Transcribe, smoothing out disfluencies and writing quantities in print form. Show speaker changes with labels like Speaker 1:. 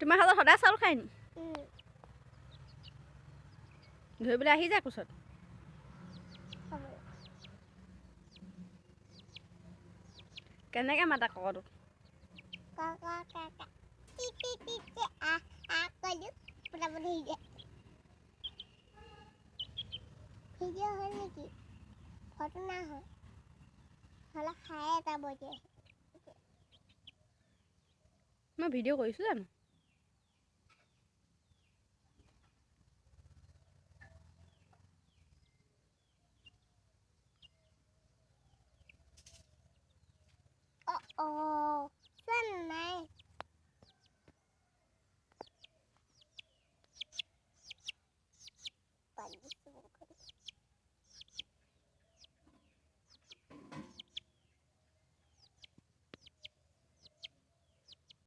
Speaker 1: তোমাৰ হাতত সদায় চাউল খাই নি ধৰিবলৈ আহি যায় কোচত কেনেকৈ মাতা ককটোক
Speaker 2: ভিডিঅ' হয় নেকি ফটো না হয় হ'লে খাই এটা বজে
Speaker 1: মই ভিডিঅ' কৰিছোঁ জানো
Speaker 2: অ